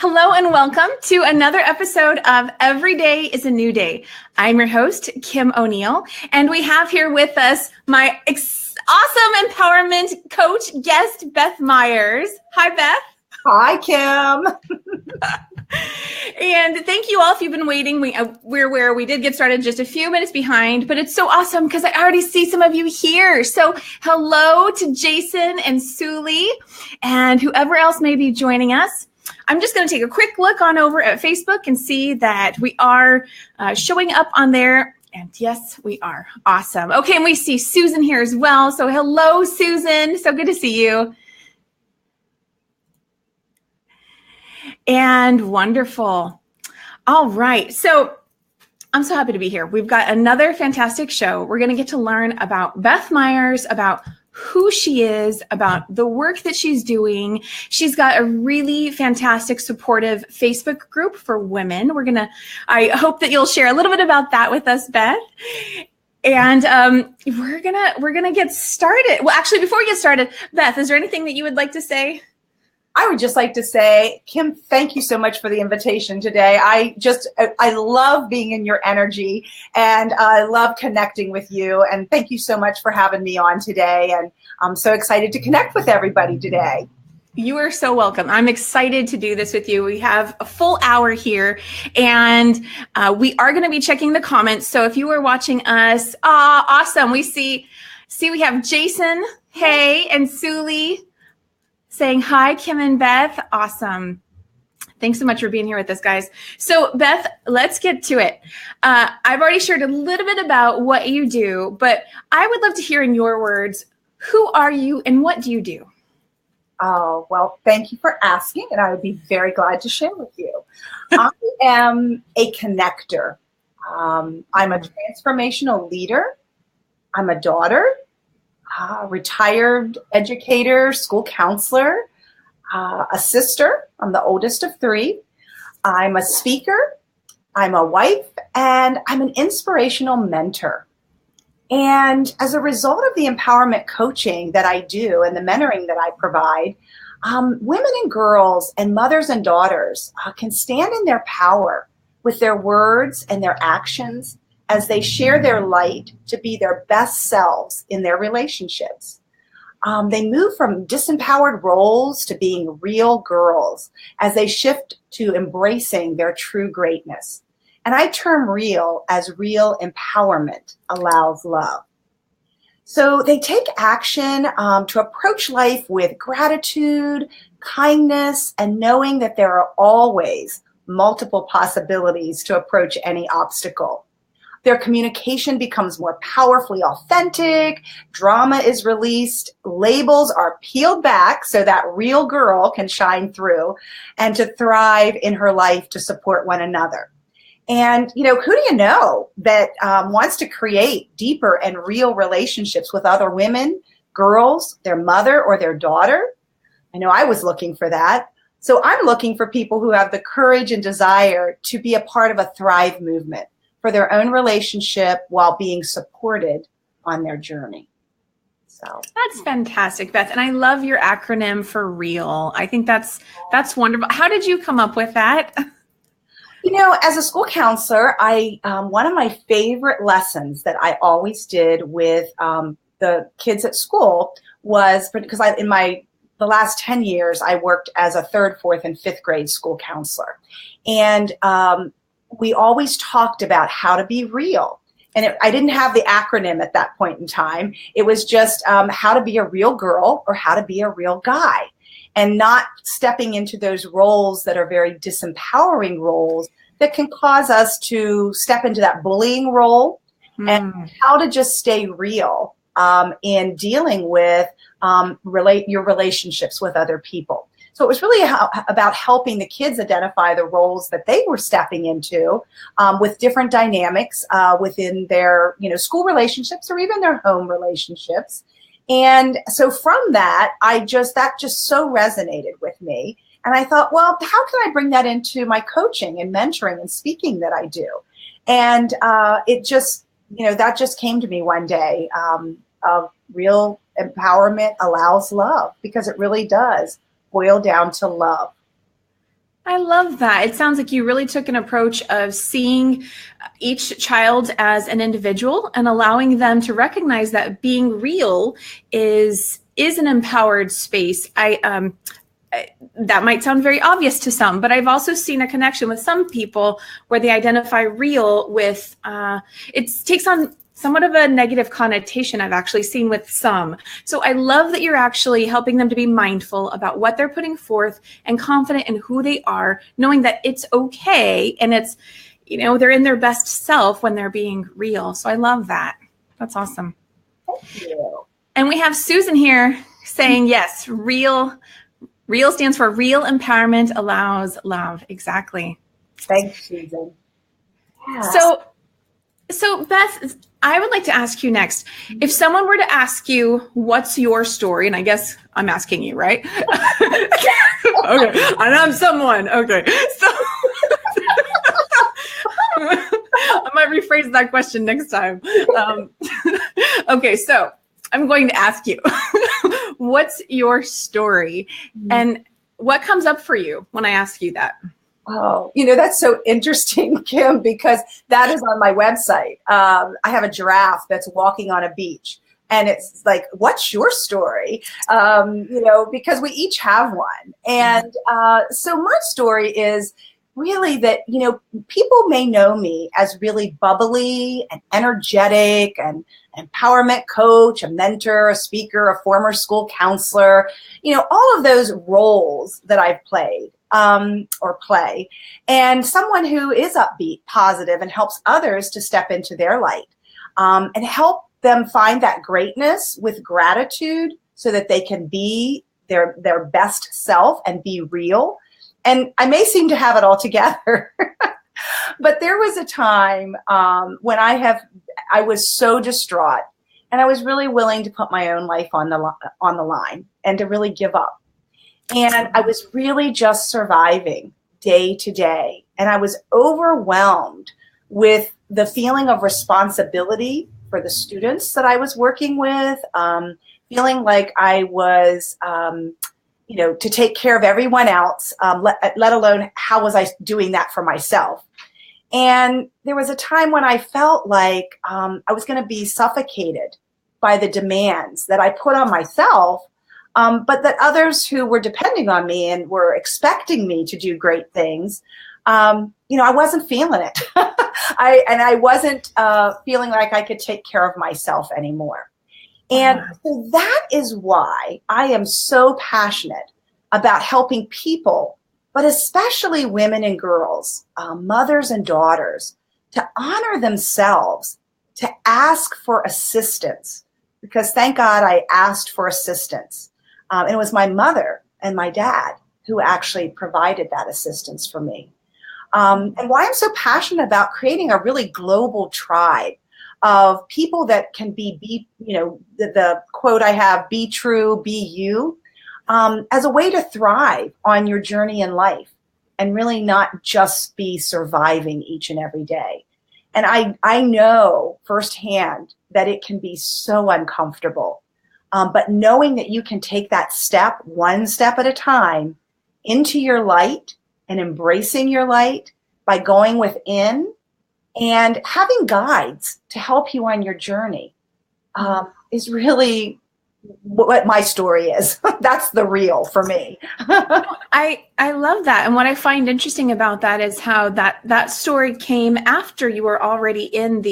Hello and welcome to another episode of Every Day is a New Day. I'm your host, Kim O'Neill, and we have here with us my awesome empowerment coach guest, Beth Myers. Hi, Beth. Hi, Kim. And thank you all if you've been waiting. We did get started just a few minutes behind, but it's so awesome because I already see some of you here. So hello to Jason and Suli and whoever else may be joining us. I'm just going to take a quick look on over at Facebook and see that we are showing up on there. And yes, we are. Awesome. Okay, and we see Susan here as well. So hello, Susan. So good to see you. And wonderful. All right. So I'm so happy to be here. We've got another fantastic show. We're going to get to learn about Beth Myers, about who she is, about the work that she's doing. She's got a really fantastic, supportive Facebook group for women. I hope that you'll share a little bit about that with us, Beth. And we're gonna get started. Well, actually, before we get started, Beth, is there anything that you would like to say? I would just like to say, Kim, thank you so much for the invitation today. I love being in your energy and I love connecting with you. And thank you so much for having me on today. And I'm so excited to connect with everybody today. You are so welcome. I'm excited to do this with you. We have a full hour here and we are going to be checking the comments. So if you are watching us, awesome. We see we have Jason, hey, and Suli saying hi, Kim and Beth. Awesome. Thanks so much for being here with us, guys. So Beth, let's get to it. I've already shared a little bit about what you do, but I would love to hear in your words, who are you and what do you do? Oh, well, thank you for asking, and I would be very glad to share with you. I am a connector. I'm a transformational leader. I'm a daughter. Retired educator, school counselor, a sister. I'm the oldest of three. I'm a speaker. I'm a wife, and I'm an inspirational mentor. And as a result of the empowerment coaching that I do and the mentoring that I provide, women and girls and mothers and daughters can stand in their power with their words and their actions as they share their light to be their best selves in their relationships. They move from disempowered roles to being real girls as they shift to embracing their true greatness. And I term real as real empowerment allows love. So they take action to approach life with gratitude, kindness, and knowing that there are always multiple possibilities to approach any obstacle. Their communication becomes more powerfully authentic, drama is released, labels are peeled back so that real girl can shine through and to thrive in her life to support one another. And, who do you know that wants to create deeper and real relationships with other women, girls, their mother or their daughter? I know I was looking for that. So I'm looking for people who have the courage and desire to be a part of a Thrive movement for their own relationship while being supported on their journey. So that's fantastic, Beth. And I love your acronym for REAL. I think that's wonderful. How did you come up with that? As a school counselor, one of my favorite lessons that I always did with the kids at school was because the last 10 years, I worked as a 3rd, 4th, and 5th grade school counselor. And we always talked about how to be real. And I didn't have the acronym at that point in time. It was just how to be a real girl or how to be a real guy, and not stepping into those roles that are very disempowering roles that can cause us to step into that bullying role, and how to just stay real in dealing with your relationships with other people. So it was really about helping the kids identify the roles that they were stepping into with different dynamics within their school relationships or even their home relationships. And so from that, that just so resonated with me. And I thought, well, how can I bring that into my coaching and mentoring and speaking that I do? And it just, that just came to me one day of real empowerment allows love, because it really does boil down to love. I love that. It sounds like you really took an approach of seeing each child as an individual and allowing them to recognize that being real is an empowered space. That might sound very obvious to some, but I've also seen a connection with some people where they identify real with it takes on somewhat of a negative connotation I've actually seen with some. So I love that you're actually helping them to be mindful about what they're putting forth and confident in who they are, knowing that it's okay and it's, they're in their best self when they're being real. So I love that. That's awesome. Thank you. And we have Susan here saying, yes, real stands for real empowerment allows love. Exactly. Thanks, Susan. Yeah. So Beth, I would like to ask you next, if someone were to ask you, what's your story? And I guess I'm asking you, right? Okay. And I'm someone. Okay. So I might rephrase that question next time. Okay. So I'm going to ask you, what's your story? And what comes up for you when I ask you that? Oh, that's so interesting, Kim, because that is on my website. I have a giraffe that's walking on a beach. And it's like, what's your story? Because we each have one. And so my story is really that, people may know me as really bubbly and energetic and empowerment coach, a mentor, a speaker, a former school counselor, all of those roles that I've played or play, and someone who is upbeat, positive, and helps others to step into their light and help them find that greatness with gratitude so that they can be their best self and be real. And I may seem to have it all together, but there was a time when I was so distraught and I was really willing to put my own life on the line and to really give up. And I was really just surviving day to day. And I was overwhelmed with the feeling of responsibility for the students that I was working with, feeling like I was, to take care of everyone else, let alone how was I doing that for myself. And there was a time when I felt like I was going to be suffocated by the demands that I put on myself, but that others who were depending on me and were expecting me to do great things, I wasn't feeling it. I wasn't feeling like I could take care of myself anymore. And so that is why I am so passionate about helping people, but especially women and girls, mothers and daughters, to honor themselves, to ask for assistance. Because thank God I asked for assistance. And it was my mother and my dad who actually provided that assistance for me. And why I'm so passionate about creating a really global tribe of people that can be the quote I have, be true, be you, as a way to thrive on your journey in life and really not just be surviving each and every day. And I know firsthand that it can be so uncomfortable. But knowing that you can take that step, one step at a time, into your light and embracing your light by going within and having guides to help you on your journey is really what my story is. That's the real for me. I love that. And what I find interesting about that is how that story came after you were already in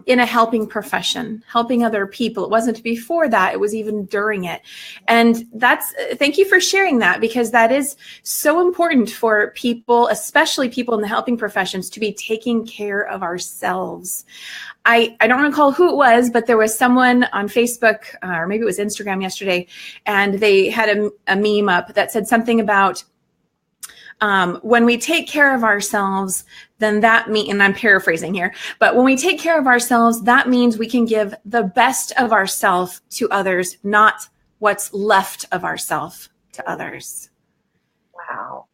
in a helping profession, helping other people. It wasn't before that, it was even during it. And thank you for sharing that, because that is so important for people, especially people in the helping professions, to be taking care of ourselves. I don't recall who it was, but there was someone on Facebook, or maybe it was Instagram yesterday, and they had a meme up that said something about when we take care of ourselves, then that means, and I'm paraphrasing here, but when we take care of ourselves, that means we can give the best of ourselves to others, not what's left of ourselves to others. Wow.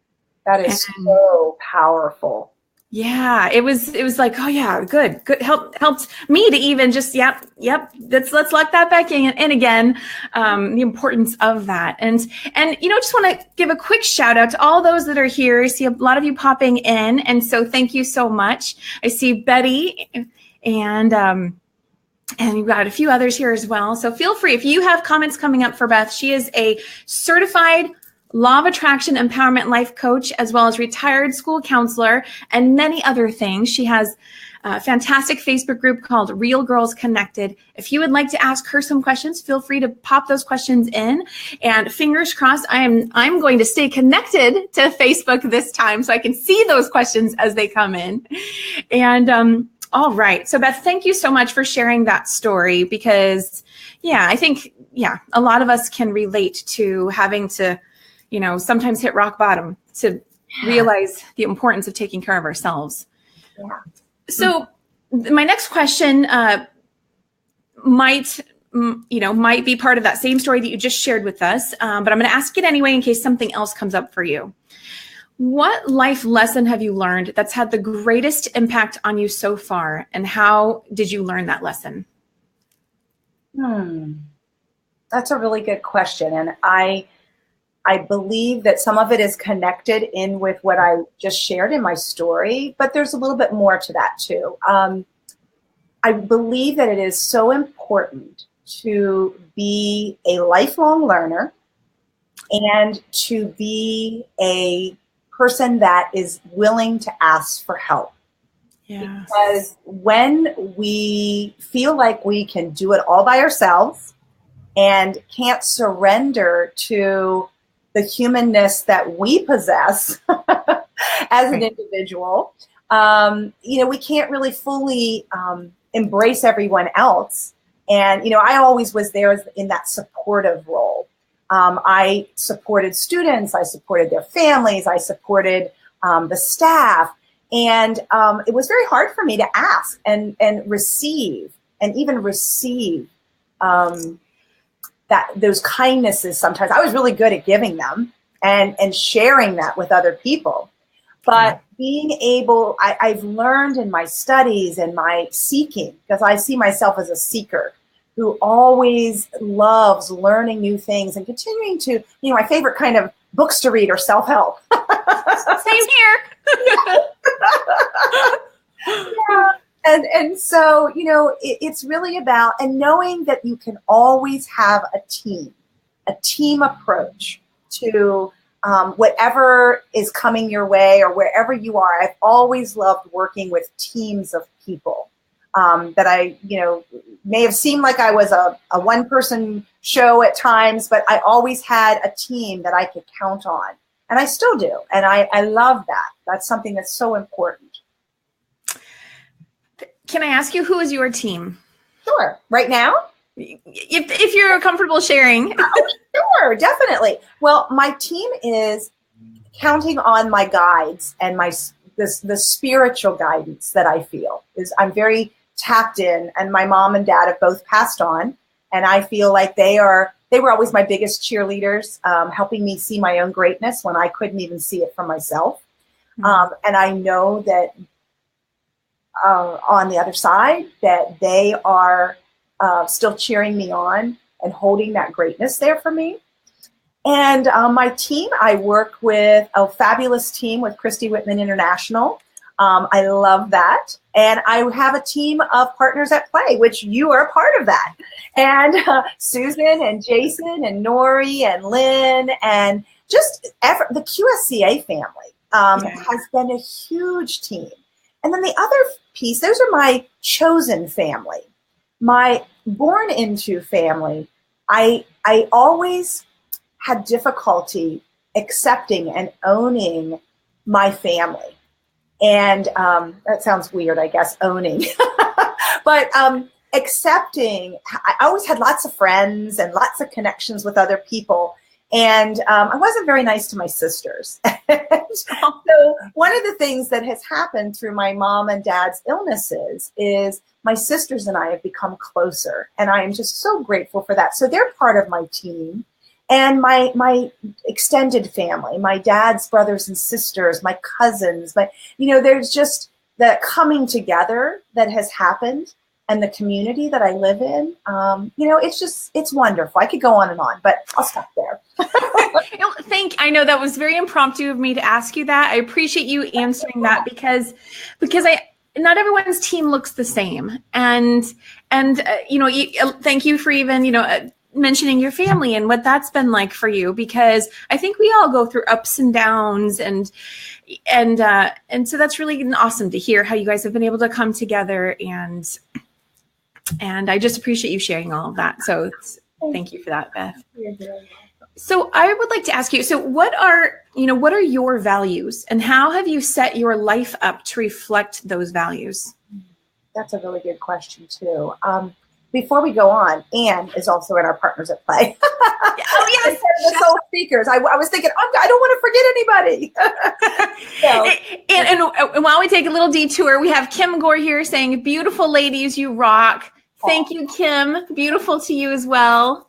That is so powerful. Yeah, it was like, oh yeah, good. Helped me to even just, yep. Let's lock that back in. And again, the importance of that. And, just want to give a quick shout out to all those that are here. I see a lot of you popping in. And so thank you so much. I see Betty and we've got a few others here as well. So feel free, if you have comments coming up for Beth. She is a certified Law of Attraction Empowerment Life Coach, as well as retired school counselor and many other things. She has a fantastic Facebook group called Real Girls Connected. If you would like to ask her some questions, feel free to pop those questions in. And fingers crossed, I'm going to stay connected to Facebook this time so I can see those questions as they come in. And all right. So Beth, thank you so much for sharing that story, because I think, a lot of us can relate to having to, sometimes hit rock bottom to realize the importance of taking care of ourselves. Yeah. So my next question might be part of that same story that you just shared with us, but I'm going to ask it anyway in case something else comes up for you. What life lesson have you learned that's had the greatest impact on you so far, and how did you learn that lesson? That's a really good question, and I believe that some of it is connected in with what I just shared in my story, but there's a little bit more to that too. I believe that it is so important to be a lifelong learner and to be a person that is willing to ask for help. Yes. Because when we feel like we can do it all by ourselves and can't surrender to the humanness that we possess as an individual, we can't really fully embrace everyone else. And, I always was there in that supportive role. I supported students, I supported their families, I supported the staff. And it was very hard for me to ask and receive, and even receive those kindnesses. Sometimes I was really good at giving them and sharing that with other people. But being able, I've learned in my studies and my seeking, because I see myself as a seeker who always loves learning new things and continuing to, my favorite kind of books to read are self-help. Same here. Yeah. And so, it's really about, and knowing that you can always have a team approach to whatever is coming your way or wherever you are. I've always loved working with teams of people that I, may have seemed like I was a one-person show at times, but I always had a team that I could count on. And I still do. And I love that. That's something that's so important. Can I ask you, who is your team? Sure. Right now? If you're comfortable sharing. Oh, sure, definitely. Well, my team is counting on my guides and the spiritual guidance that I feel. I'm very tapped in, and my mom and dad have both passed on, and I feel like they were always my biggest cheerleaders, helping me see my own greatness when I couldn't even see it for myself. And I know that on the other side, that they are still cheering me on and holding that greatness there for me. And my team, I work with a fabulous team with Christy Whitman International. I love that. And I have a team of partners at play, which you are a part of that. And Susan and Jason and Nori and Lynn and just the QSCA family has been a huge team. And then the other piece, those are my chosen family, my born into family. I always had difficulty accepting and owning my family. And that sounds weird, I guess, owning. But accepting, I always had lots of friends and lots of connections with other people. And I wasn't very nice to my sisters. So one of the things that has happened through my mom and dad's illnesses is my sisters and I have become closer. And I am just so grateful for that. So they're part of my team. and my extended family, my dad's brothers and sisters, my cousins, there's just the coming together that has happened, and the community that I live in. It's wonderful. I could go on and on, but I'll stop there. I know that was very impromptu of me to ask you that. I appreciate you answering that because not everyone's team looks the same. And thank you for even, mentioning your family and what that's been like for you, because I think we all go through ups and downs, and so that's really awesome to hear how you guys have been able to come together, and I just appreciate you sharing all of that. So thank you for that, Beth. So I would like to ask you, so what are your values, and how have you set your life up to reflect those values? That's a really good question too. Before we go on, Anne is also in our Partners at Play. Oh, yes. The sole speakers. I was thinking, I don't want to forget anybody. And while we take a little detour, we have Kim Gore here saying, beautiful ladies, you rock. Thank you, Kim. Beautiful to you as well.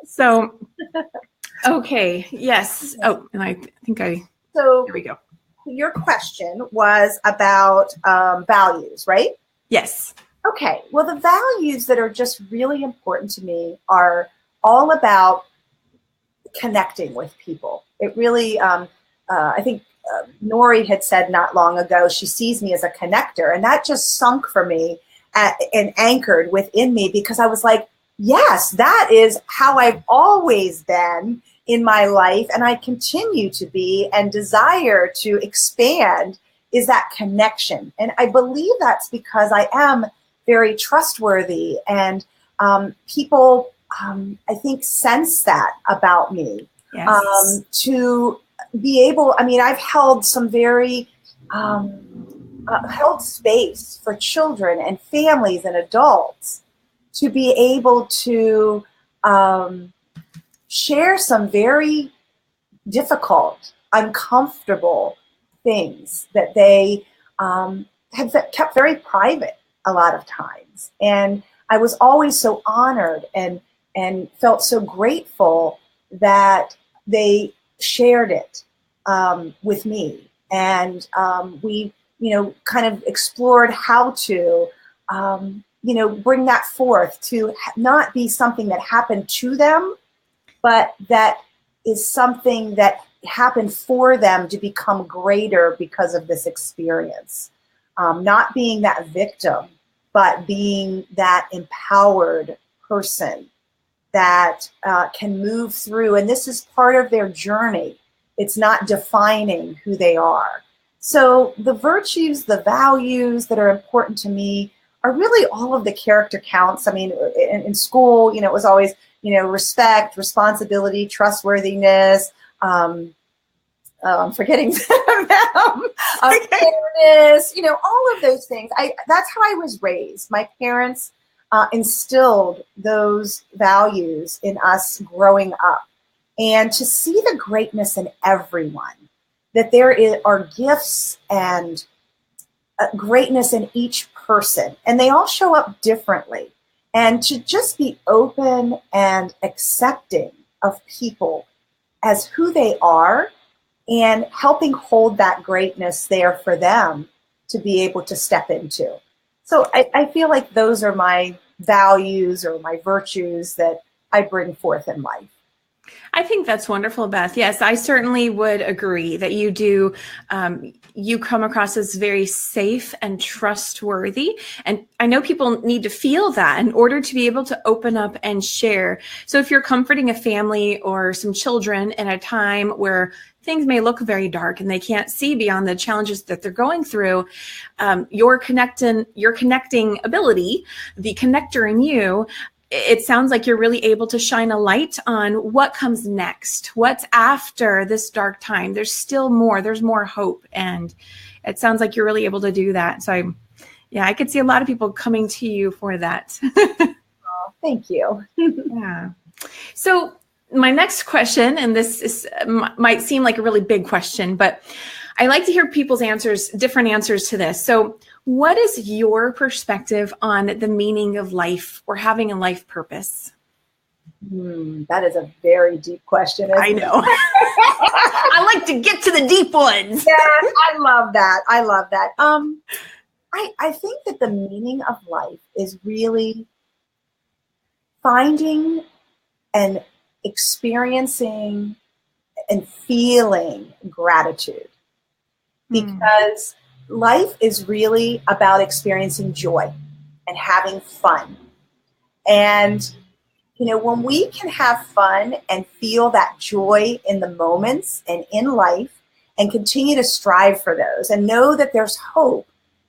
So, okay. Yes. Oh, and I think So here we go. Your question was about values, right? Yes. Okay, well, the values that are just really important to me are all about connecting with people. It really, I think Nori had said not long ago, she sees me as a connector, and that just sunk for me and anchored within me, because I was like, yes, that is how I've always been in my life, and I continue to be and desire to expand, is that connection. And I believe that's because I am very trustworthy, and people, I think, sense that about me. Yes. To be able, I've held some very held space for children and families and adults to be able to share some very difficult, uncomfortable things that they have kept very private a lot of times. And I was always so honored and felt so grateful that they shared it with me. And we, kind of explored how to, bring that forth to not be something that happened to them, but that is something that happened for them to become greater because of this experience. Not being that victim, but being that empowered person that can move through. And this is part of their journey. It's not defining who they are. So the virtues, the values that are important to me are really all of the character counts. In school, it was always, respect, responsibility, trustworthiness, I'm forgetting them. Fairness, all of those things. That's how I was raised. My parents instilled those values in us growing up. And to see the greatness in everyone, that there are gifts and greatness in each person, and they all show up differently. And to just be open and accepting of people as who they are, and helping hold that greatness there for them to be able to step into. So I feel like those are my values or my virtues that I bring forth in life. I think that's wonderful, Beth. Yes, I certainly would agree that you do. You come across as very safe and trustworthy. And I know people need to feel that in order to be able to open up and share. So if you're comforting a family or some children in a time where things may look very dark and they can't see beyond the challenges that they're going through, your connecting ability, the connector in you, it sounds like you're really able to shine a light on what comes next, what's after this dark time. There's still more, there's more hope. And it sounds like you're really able to do that. So I could see a lot of people coming to you for that. Oh, thank you. Yeah. So my next question, and this might seem like a really big question, but I like to hear people's answers, different answers to this. So what is your perspective on the meaning of life or having a life purpose? That is a very deep question. I know. I like to get to the deep ones. Yeah, I love that. I love that. I think that the meaning of life is really finding and experiencing and feeling gratitude, because life is really about experiencing joy and having fun. And, when we can have fun and feel that joy in the moments and in life and continue to strive for those and know that there's hope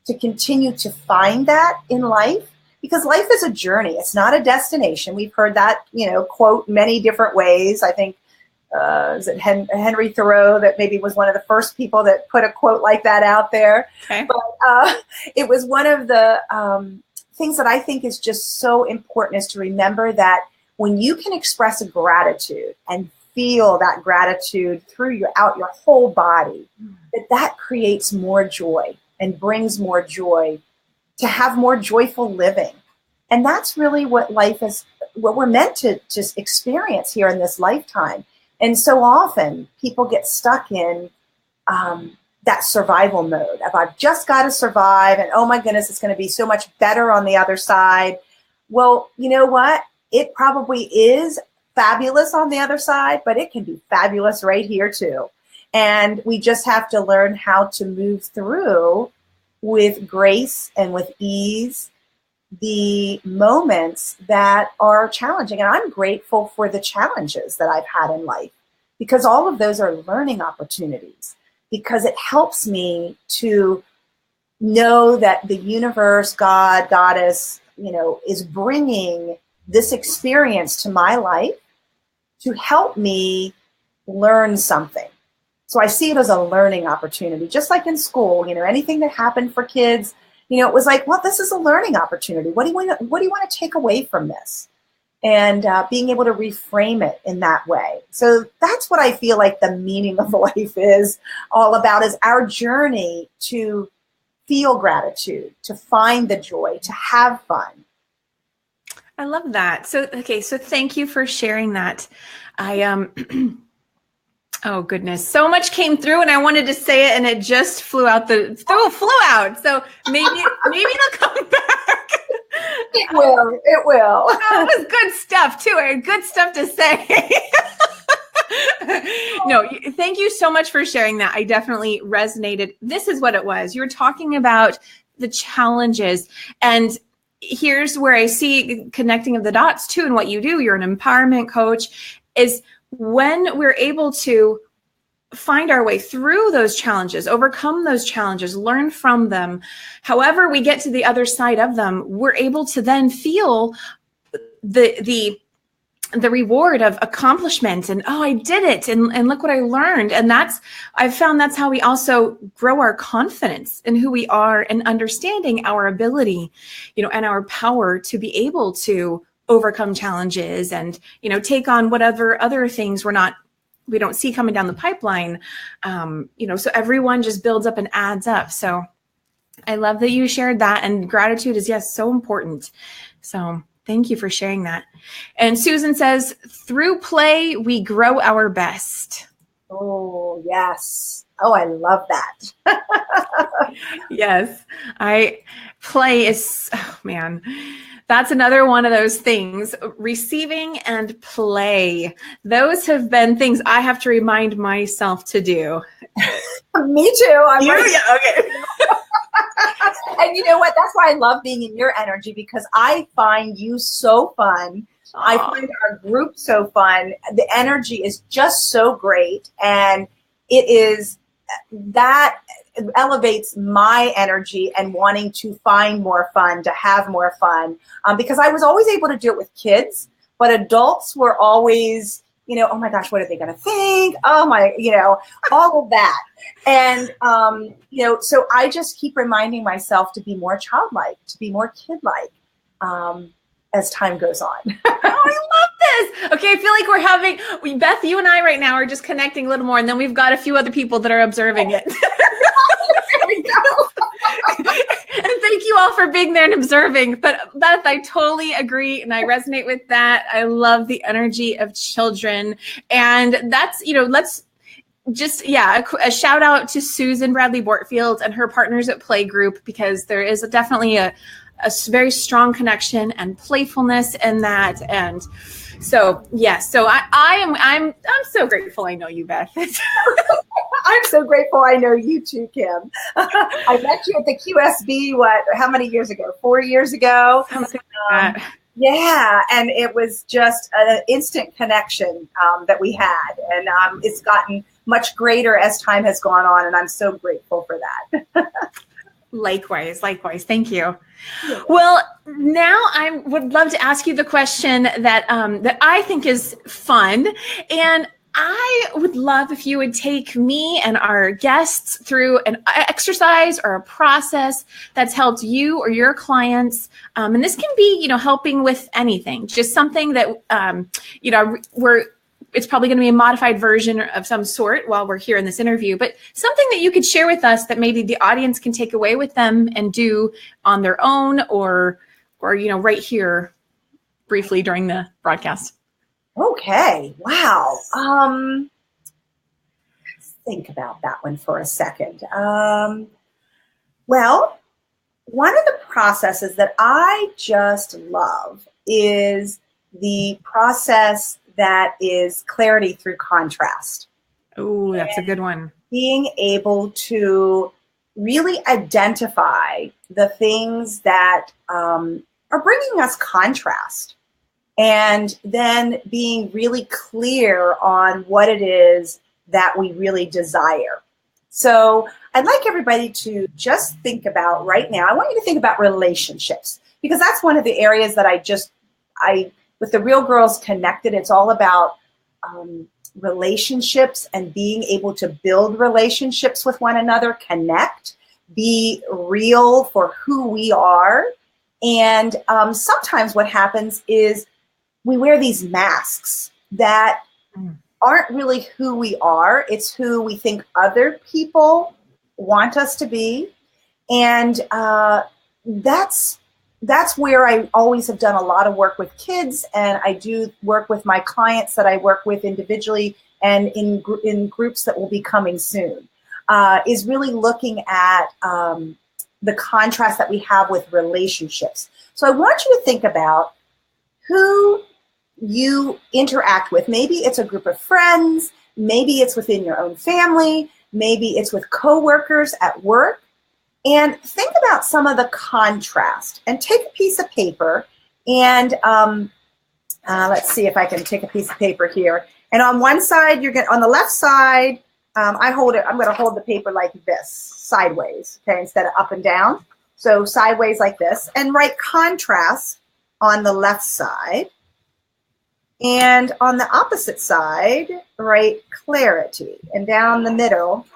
to continue to find that in life, because life is a journey. It's not a destination. We've heard that, quote many different ways. I think, is it Henry Thoreau that maybe was one of the first people that put a quote like that out there. Okay. But it was one of the things that I think is just so important, is to remember that when you can express a gratitude and feel that gratitude throughout your whole body, that creates more joy and brings more joy to have more joyful living. And that's really what life is, what we're meant to just experience here in this lifetime. And so often people get stuck in that survival mode of, I've just got to survive, and oh my goodness, it's going to be so much better on the other side. Well, you know what? It probably is fabulous on the other side, but it can be fabulous right here too. And we just have to learn how to move through with grace and with ease the moments that are challenging. And I'm grateful for the challenges that I've had in life, because all of those are learning opportunities, because it helps me to know that the universe, God, Goddess, is bringing this experience to my life to help me learn something. So I see it as a learning opportunity, just like in school, anything that happened for kids, it was like, well, this is a learning opportunity. What do you want to take away from this? And being able to reframe it in that way. So that's what I feel like the meaning of life is all about, is our journey to feel gratitude, to find the joy, to have fun. I love that. So thank you for sharing that. Oh goodness, so much came through, and I wanted to say it, and it just flew out. Flew out. So maybe it'll come back. It will. It will. That was good stuff too. I had good stuff to say. No, thank you so much for sharing that. I definitely resonated. This is what it was. You were talking about the challenges, and here's where I see connecting of the dots too, and what you do. You're an empowerment coach. Is when we're able to find our way through those challenges, overcome those challenges, learn from them, however we get to the other side of them, we're able to then feel the reward of accomplishment and, oh, I did it, and look what I learned. And I've found that's how we also grow our confidence in who we are and understanding our ability, and our power to be able to overcome challenges and, take on whatever other things we don't see coming down the pipeline. So everyone just builds up and adds up. So I love that you shared that. And gratitude is, yes, so important. So thank you for sharing that. And Susan says, through play, we grow our best. Oh, yes. Oh, I love that. Yes. Play is, oh man, that's another one of those things. Receiving and play. Those have been things I have to remind myself to do. Me too. Okay. And you know what? That's why I love being in your energy, because I find you so fun. Aww. I find our group so fun. The energy is just so great. And that elevates my energy and wanting to find more fun, to have more fun. Because I was always able to do it with kids, but adults were always, oh my gosh, what are they going to think? Oh my, all of that. And, so I just keep reminding myself to be more childlike, to be more kid-like as time goes on. Oh, I love this. Okay, I feel like Beth, you and I right now are just connecting a little more, and then we've got a few other people that are observing it. There we go. And thank you all for being there and observing. But Beth, I totally agree. And I resonate with that. I love the energy of children. And that's, let's just, a shout out to Susan Bradley Bortfield and her partners at Playgroup, because there is definitely a very strong connection and playfulness in that. And so, yes, so I'm so grateful I know you, Beth. I'm so grateful I know you too, Kim. I met you at the QSB, how many years ago? 4 years ago? Something like that. Yeah, and it was just an instant connection that we had. And it's gotten much greater as time has gone on, and I'm so grateful for that. Likewise. Thank you. Well, now I would love to ask you the question that I think is fun. And I would love if you would take me and our guests through an exercise or a process that's helped you or your clients. And this can be, helping with anything, just something that, it's probably going to be a modified version of some sort while we're here in this interview, but something that you could share with us that maybe the audience can take away with them and do on their own or right here briefly during the broadcast. Okay. Wow. Let's think about that one for a second. Well, one of the processes that I just love is the process that is clarity through contrast. Oh, that's a good one. Being able to really identify the things that are bringing us contrast, and then being really clear on what it is that we really desire. So I'd like everybody to just think about right now, I want you to think about relationships, because that's one of the areas that with the Real Girls Connected, it's all about relationships and being able to build relationships with one another, connect, be real for who we are. And sometimes what happens is we wear these masks that aren't really who we are. It's who we think other people want us to be. And that's where I always have done a lot of work with kids, and I do work with my clients that I work with individually and in groups that will be coming soon, is really looking at the contrast that we have with relationships. So I want you to think about who you interact with. Maybe it's a group of friends, maybe it's within your own family, maybe it's with coworkers at work. And think about some of the contrast, and take a piece of paper and let's see if I can take a piece of paper here. And on one side, on the left side, I'm going to hold the paper like this, sideways, okay, instead of up and down. So sideways like this, and write contrast on the left side. And on the opposite side, write clarity. And down the middle,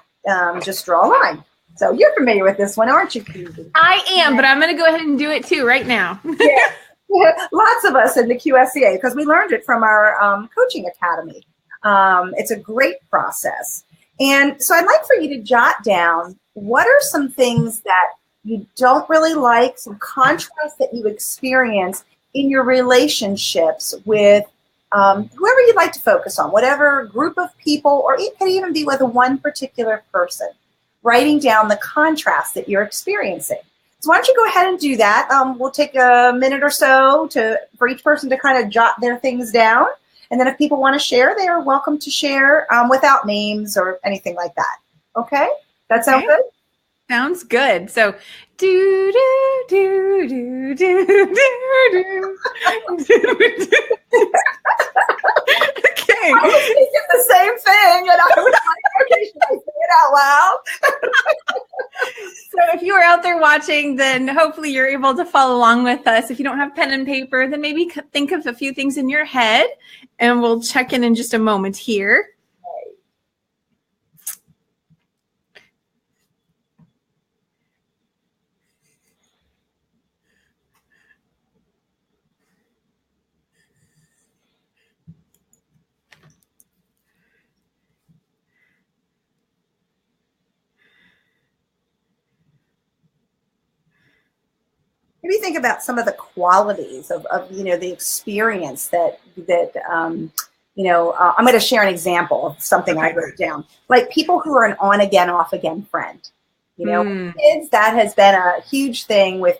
just draw a line. So you're familiar with this one, aren't you, Susan? I am, but I'm going to go ahead and do it too right now. Yeah. Lots of us in the QSCA, because we learned it from our coaching academy. It's a great process. And so I'd like for you to jot down, what are some things that you don't really like, some contrast that you experience in your relationships with whoever you'd like to focus on, whatever group of people, or it could even be with one particular person. Writing down the contrast that you're experiencing. So why don't you go ahead and do that? We'll take a minute or so for each person to kind of jot their things down. And then if people want to share, they are welcome to share without names or anything like that. Okay? That sound good? Sounds good. So do do do do do do do. Okay. I was thinking the same thing, and I was like, okay, should I say it out loud? So if you are out there watching, then hopefully you're able to follow along with us. If you don't have pen and paper, then maybe think of a few things in your head, and we'll check in just a moment here. maybe think about some of the qualities of the experience that I'm going to share an example of something I wrote down. Like people who are an on again, off again friend. Kids, that has been a huge thing with,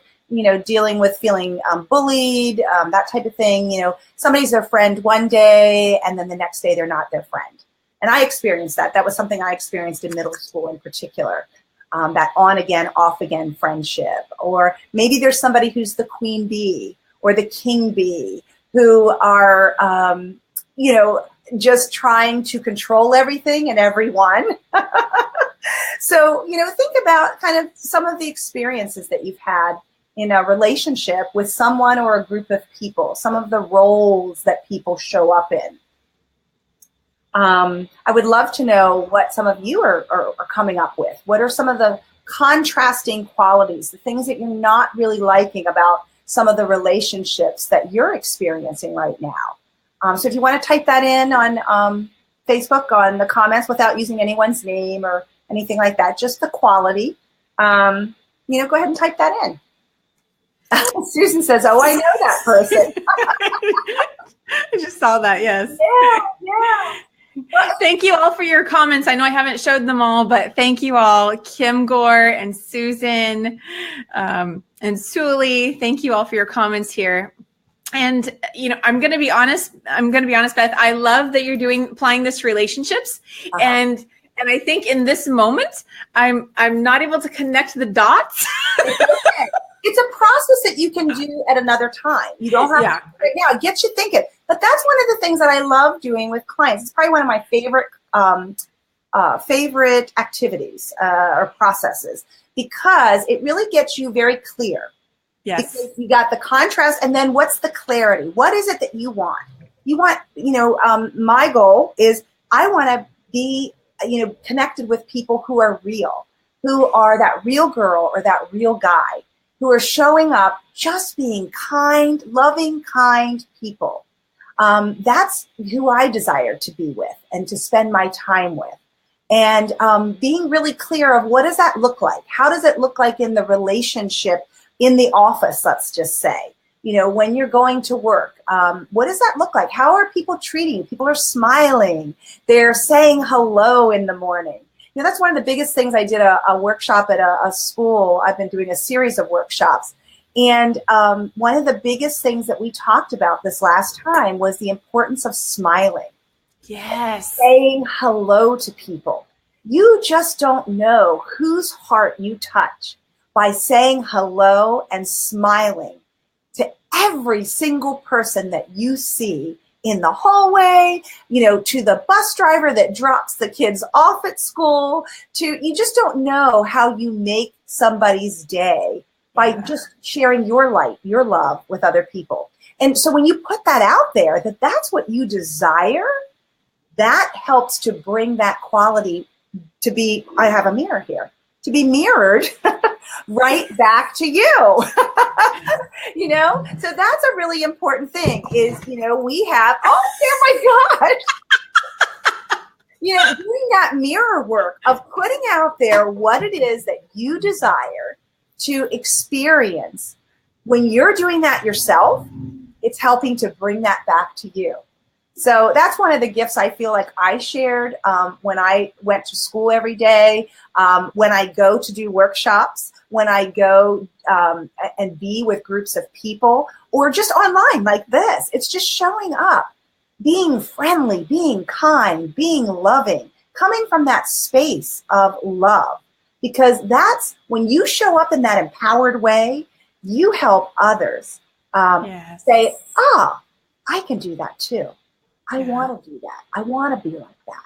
dealing with feeling bullied, that type of thing. Somebody's their friend one day and then the next day they're not their friend. And I experienced that. That was something I experienced in middle school in particular. That on again, off again friendship. Or maybe there's somebody who's the queen bee or the king bee who are, just trying to control everything and everyone. So, think about kind of some of the experiences that you've had in a relationship with someone or a group of people, some of the roles that people show up in. I would love to know what some of you are coming up with. What are some of the contrasting qualities, the things that you're not really liking about some of the relationships that you're experiencing right now? So if you want to type that in on Facebook on the comments without using anyone's name or anything like that, just the quality, go ahead and type that in. Susan says, oh, I know that person. I just saw that, yes. Yeah. Thank you all for your comments. I know I haven't showed them all, but thank you all. Kim Gore and Susan and Suli, thank you all for your comments here. And, I'm going to be honest, Beth, I love that you're applying this to relationships. And I think in this moment, I'm not able to connect the dots. It's a process that you can do at another time. You don't have to do it right now. It gets you thinking. But that's one of the things that I love doing with clients. It's probably one of my favorite activities or processes because it really gets you very clear. Yes. Because you got the contrast, and then what's the clarity? What is it that you want? You want, my goal is I want to be, connected with people who are real, who are that real girl or that real guy, who are showing up, just being kind, loving, kind people. That's who I desire to be with and to spend my time with. And being really clear of what does that look like? How does it look like in the relationship in the office, let's just say, when you're going to work, what does that look like? How are people treating you? People are smiling. They're saying hello in the morning. That's one of the biggest things. I did a workshop at a school. I've been doing a series of workshops. And one of the biggest things that we talked about this last time was the importance of smiling. Yes. Saying hello to people. You just don't know whose heart you touch by saying hello and smiling to every single person that you see in the hallway, to the bus driver that drops the kids off at school, you just don't know how you make somebody's day by just sharing your light, your love with other people. And so when you put that out there, that's what you desire, that helps to bring that quality to be, I have a mirror here, to be mirrored right back to you. So that's a really important thing is, we have, oh my gosh, doing that mirror work of putting out there what it is that you desire to experience. When you're doing that yourself, it's helping to bring that back to you. So that's one of the gifts I feel like I shared when I went to school every day, when I go to do workshops, when I go and be with groups of people, or just online like this. It's just showing up, being friendly, being kind, being loving, coming from that space of love. Because that's when you show up in that empowered way, you help others say, I can do that too. I want to do that. I want to be like that.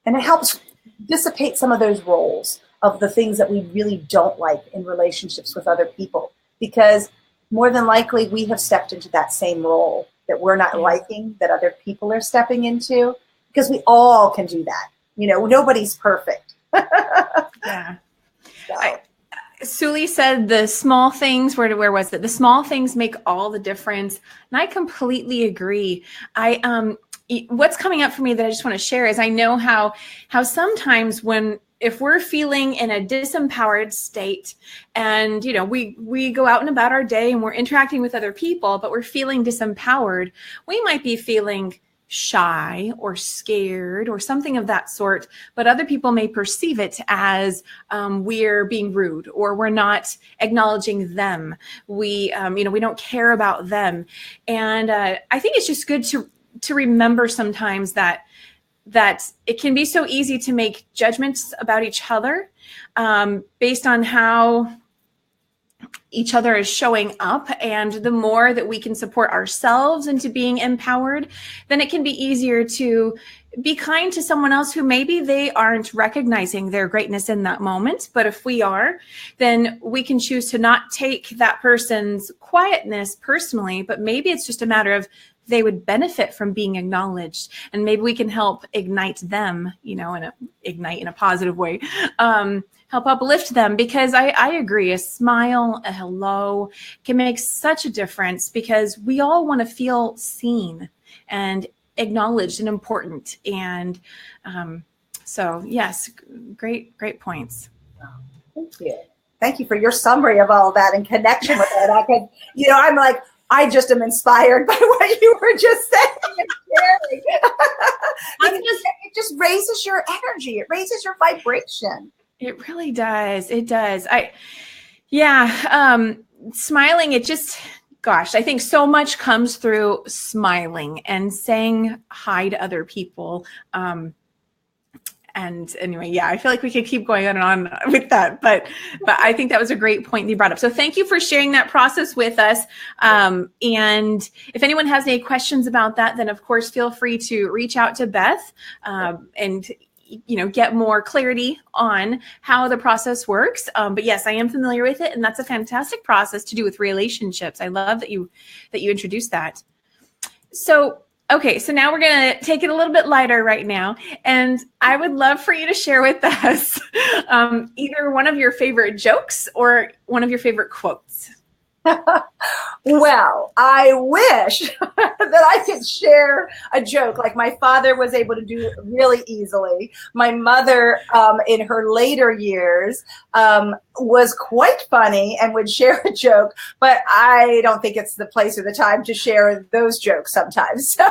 And it helps dissipate some of those roles of the things that we really don't like in relationships with other people. Because more than likely, we have stepped into that same role that we're not liking, that other people are stepping into. Because we all can do that. Nobody's perfect. Suli said the small things, where was it? The small things make all the difference. And I completely agree. what's coming up for me that I just want to share is I know how sometimes if we're feeling in a disempowered state and, you know, we go out and about our day and we're interacting with other people, but we're feeling disempowered, we might be feeling shy or scared or something of that sort, but other people may perceive it as we're being rude or we're not acknowledging them. We don't care about them. And I think it's just good to remember sometimes that it can be so easy to make judgments about each other based on how each other is showing up. And the more that we can support ourselves into being empowered, then it can be easier to be kind to someone else who maybe they aren't recognizing their greatness in that moment. But if we are, then we can choose to not take that person's quietness personally, but maybe it's just a matter of they would benefit from being acknowledged, and maybe we can help ignite them, ignite in a positive way, help uplift them, because I agree, a smile, a hello can make such a difference, because we all want to feel seen and acknowledged and important. And so yes, great points. Thank you. Thank you for your summary of all that and connection with it. I'm like, I just am inspired by what you were just saying and sharing. It just raises your energy. It raises your vibration. It really does. It does. Smiling, I think so much comes through smiling and saying hi to other people. And anyway, I feel like we could keep going on and on with that, but I think that was a great point that you brought up. So thank you for sharing that process with us. And if anyone has any questions about that, then of course, feel free to reach out to Beth and get more clarity on how the process works. But yes, I am familiar with it, and that's a fantastic process to do with relationships. I love that you introduced that. So okay, so now we're going to take it a little bit lighter right now. And I would love for you to share with us either one of your favorite jokes or one of your favorite quotes. Well, I wish that I could share a joke like my father was able to do really easily. My mother, in her later years, was quite funny and would share a joke, but I don't think it's the place or the time to share those jokes sometimes. So,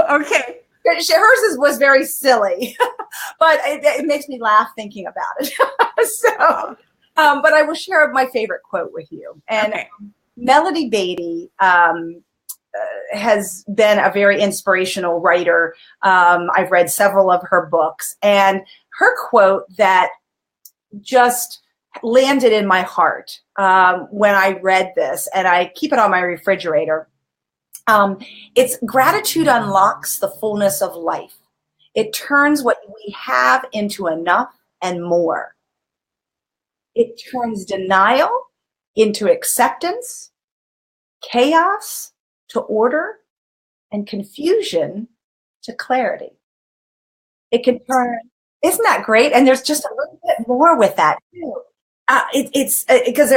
okay. Hers was very silly, but it makes me laugh thinking about it. So. But I will share my favorite quote with you. And okay. Melody Beatty has been a very inspirational writer. I've read several of her books. And her quote that just landed in my heart when I read this, and I keep it on my refrigerator, it's gratitude unlocks the fullness of life. It turns what we have into enough and more. It turns denial into acceptance, chaos to order, and confusion to clarity. It can turn, isn't that great? And there's just a little bit more with that too. It's because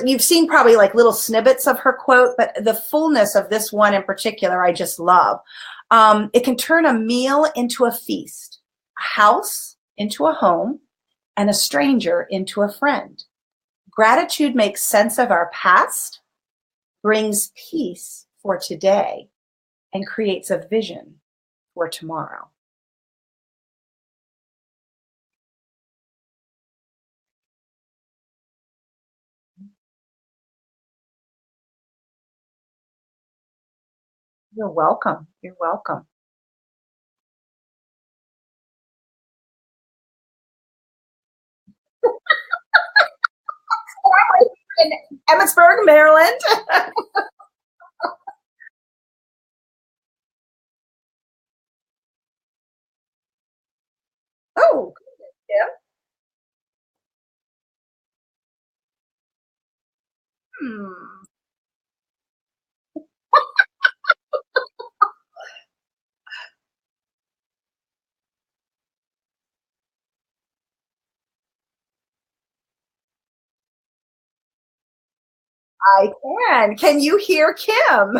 you've seen probably like little snippets of her quote, but the fullness of this one in particular, I just love. It can turn a meal into a feast, a house into a home, and a stranger into a friend. Gratitude makes sense of our past, brings peace for today, and creates a vision for tomorrow. You're welcome. You're welcome. In Emmitsburg, Maryland. Oh, yeah. I can. Can you hear Kim?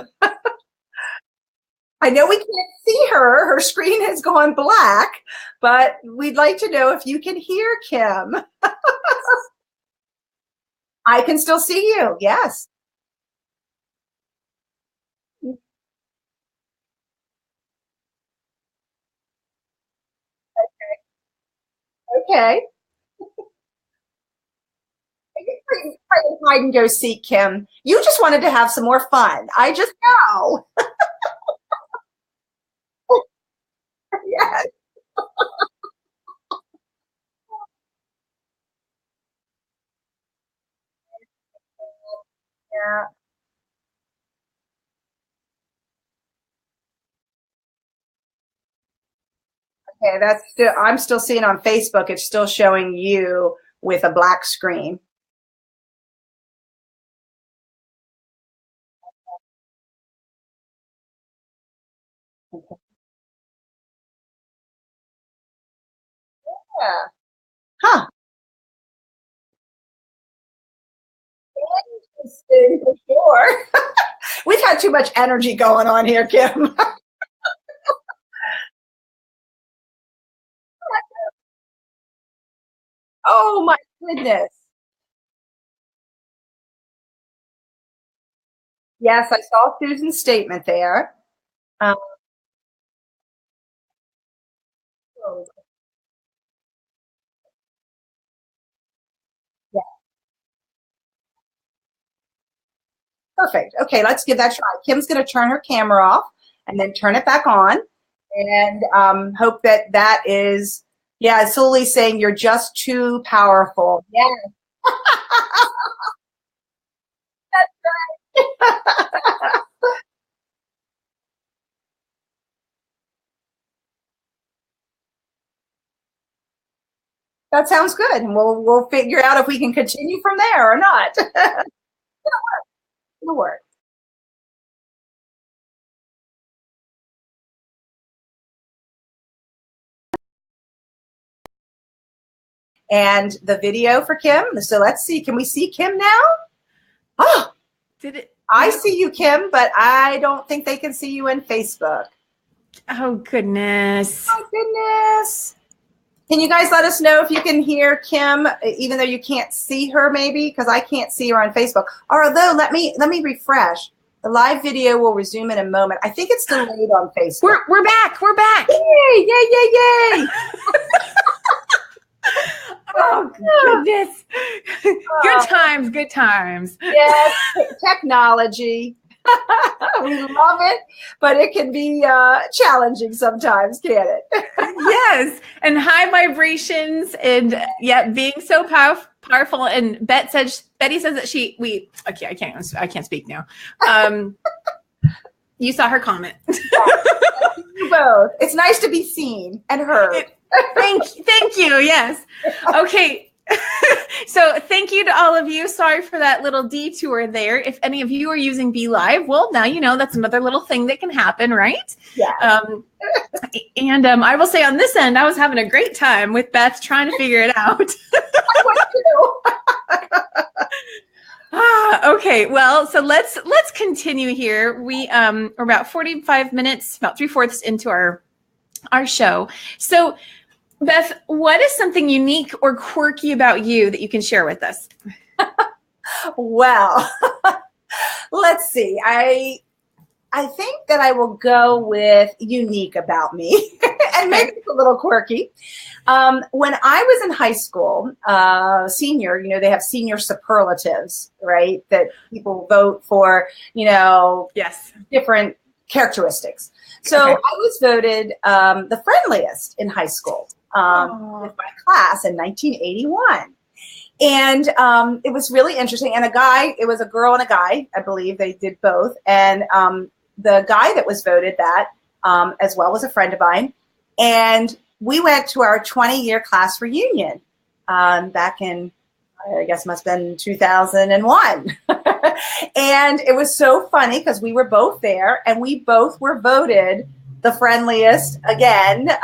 I know we can't see her. Her screen has gone black, but we'd like to know if you can hear Kim. I can still see you. Yes. Okay. Playing hide and go seek, Kim. You just wanted to have some more fun. I just know. Yes. Yeah. Okay. That's still. I'm still seeing on Facebook. It's still showing you with a black screen. Yeah. Huh. Interesting for sure. We've had too much energy going on here, Kim. Oh my goodness. Yes, I saw Susan's statement there. Um, yeah, perfect. Okay, let's give that a try. Kim's going to turn her camera off and then turn it back on, and hope that that is, yeah, it's solely saying you're just too powerful. Yeah, that sounds good, and we'll figure out if we can continue from there or not. It'll work. And the video for Kim. So let's see. Can we see Kim now? Oh, Did it? I see you, Kim, but I don't think they can see you in Facebook. Oh, goodness. My goodness. Can you guys let us know if you can hear Kim, even though you can't see her, maybe? Because I can't see her on Facebook. Although, let me refresh. The live video will resume in a moment. I think it's delayed on Facebook. We're back. We're back. Yay, yay, yay, yay. Oh, goodness. Good times. Good times. Yes, technology. We love it, but it can be challenging sometimes, can't it? Yes, and high vibrations, and yeah, being so powerful. And Betty says that okay, I can't speak now. You saw her comment. You both. It's nice to be seen and heard. Thank you. Yes. Okay. So thank you to all of you. Sorry for that little detour there. If any of you are using Be Live, well, now you know that's another little thing that can happen, right? Yeah. And I will say on this end, I was having a great time with Beth trying to figure it out. I want Ah, okay. Well, so let's continue here. We're about 45 minutes, about 3/4 into our show. So Beth, what is something unique or quirky about you that you can share with us? Well, let's see. I think that I will go with unique about me, and maybe it's a little quirky. When I was in high school, senior, they have senior superlatives, right? That people vote for, Yes, different characteristics. So okay. I was voted the friendliest in high school with my class in 1981. And it was really interesting. And it was a girl and a guy, I believe they did both. And the guy that was voted that as well was a friend of mine. And we went to our 20-year class reunion back in, I guess must have been 2001. And it was so funny because we were both there and we both were voted the friendliest again, at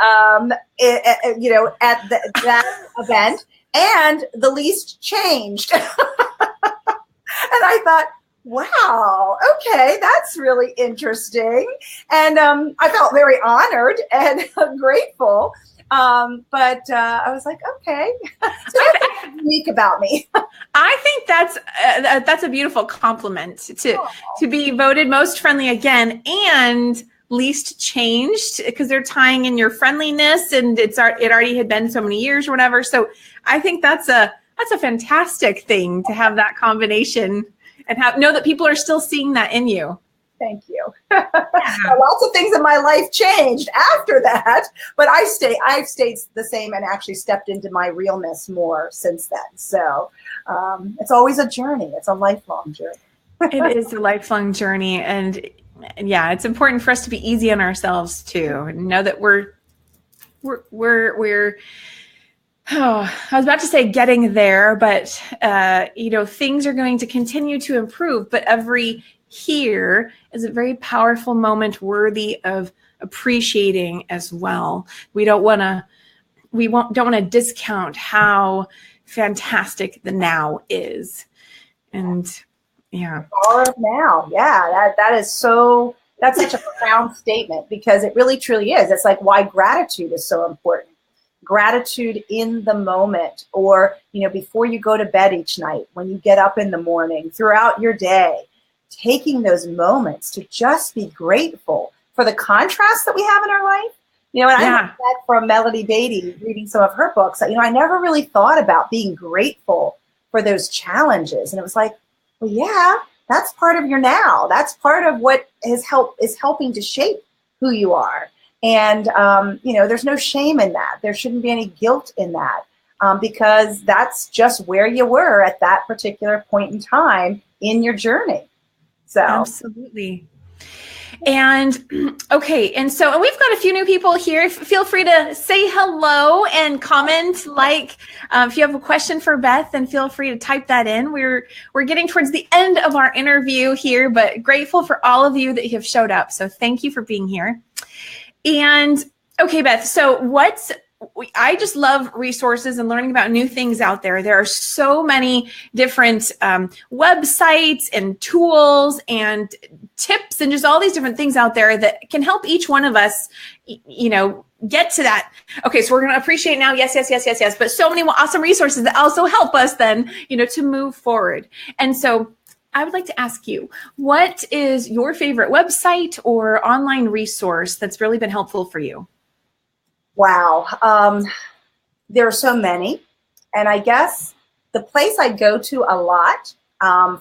that event, and the least changed. And I thought, Wow. Okay, that's really interesting, and I felt very honored and grateful. But I was like, okay, so that's unique about me. I think that's a beautiful compliment to be voted most friendly again and least changed, because they're tying in your friendliness, and it already had been so many years or whatever. So I think that's a fantastic thing to have that combination and know that people are still seeing that in you. Thank you. Lots of things in my life changed after that, but I've stayed the same and actually stepped into my realness more since then. So it's always a journey. It's a lifelong journey. It is a lifelong journey. And yeah, it's important for us to be easy on ourselves too, and know that we're I was about to say getting there, but things are going to continue to improve, but every here is a very powerful moment worthy of appreciating as well. We don't want to discount how fantastic the now is. And yeah. Power of now. Yeah, that's such a profound statement, because it really truly is. It's like why gratitude is so important. Gratitude in the moment, or before you go to bed each night, when you get up in the morning, throughout your day, taking those moments to just be grateful for the contrast that we have in our life. And I learned that from Melody Beatty, reading some of her books. I never really thought about being grateful for those challenges, and it was like, well, yeah, that's part of your now. That's part of what is helping to shape who you are. And, there's no shame in that. There shouldn't be any guilt in that, because that's just where you were at that particular point in time in your journey. So absolutely. And okay. And we've got a few new people here. Feel free to say hello and comment. If you have a question for Beth, then feel free to type that in. We're getting towards the end of our interview here, but grateful for all of you that have showed up. So thank you for being here. And okay, Beth, I just love resources and learning about new things out there. There are so many different websites and tools and tips and just all these different things out there that can help each one of us, get to that. Okay, so we're going to appreciate now. Yes. But so many awesome resources that also help us then, to move forward. And so I would like to ask you, what is your favorite website or online resource that's really been helpful for you? Wow. There are so many. And I guess the place I go to a lot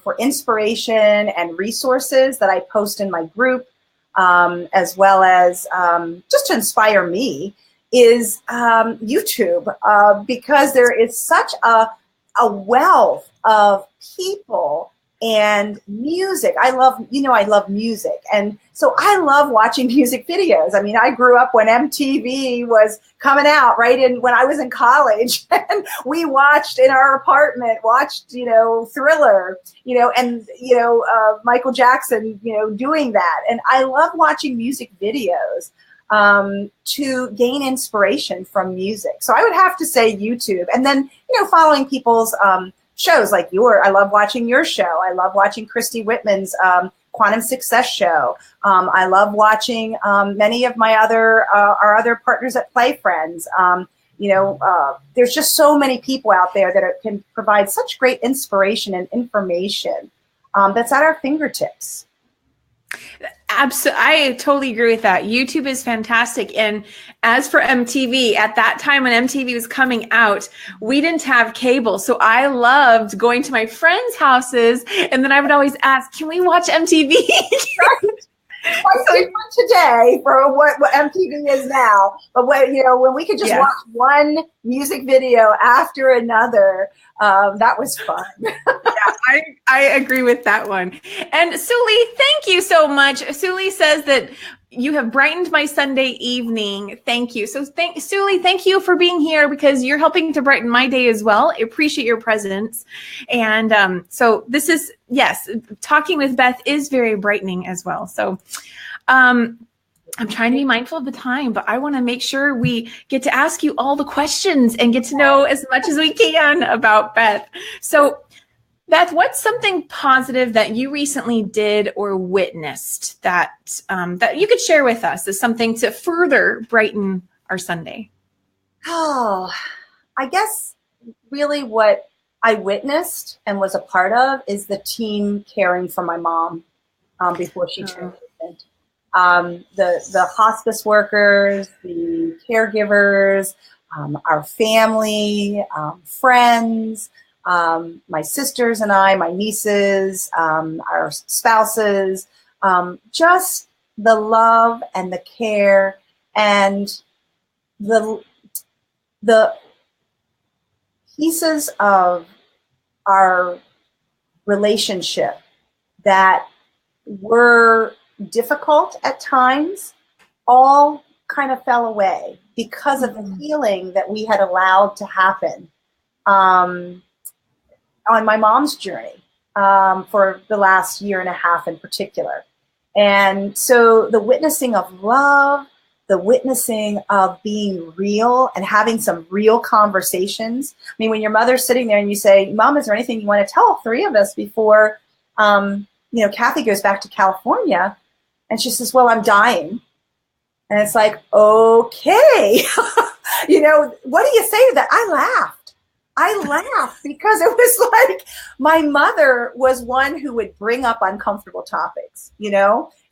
for inspiration and resources that I post in my group, as well as just to inspire me, is YouTube, because there is such a wealth of people and music. I love music. And so I love watching music videos. I mean, I grew up when MTV was coming out, right? And when I was in college, and we watched in our apartment, Thriller, and, Michael Jackson, doing that. And I love watching music videos to gain inspiration from music. So I would have to say YouTube. And then, following people's shows like I love watching your show. I love watching Christy Whitman's Quantum Success show. I love watching many of my our other partners at Play Friends. There's just so many people out there that can provide such great inspiration and information that's at our fingertips. Absolutely. I totally agree with that. YouTube is fantastic. And as for MTV, at that time when MTV was coming out, we didn't have cable. So I loved going to my friends' houses, and then I would always ask, can we watch MTV? So today for what MTV is now, but when we could just watch one music video after another, that was fun. I agree with that one. And Suli, thank you so much. Suli says that you have brightened my Sunday evening. Thank you. So Suli, thank you for being here, because you're helping to brighten my day as well. I appreciate your presence. And so this is, talking with Beth is very brightening as well. So I'm trying to be mindful of the time, but I want to make sure we get to ask you all the questions and get to know as much as we can about Beth. So Beth, what's something positive that you recently did or witnessed that that you could share with us as something to further brighten our Sunday? Oh, I guess really what I witnessed and was a part of is the team caring for my mom before she transitioned. The hospice workers, the caregivers, our family, friends, my sisters and I, my nieces, our spouses, just the love and the care and the pieces of our relationship that were difficult at times all kind of fell away because of the healing that we had allowed to happen on my mom's journey for the last year and a half in particular. And so the witnessing of love, the witnessing of being real and having some real conversations. I mean, when your mother's sitting there and you say, Mom, is there anything you want to tell all three of us before, Kathy goes back to California? And she says, well, I'm dying. And it's like, okay, what do you say to that? I laughed because it was like my mother was one who would bring up uncomfortable topics,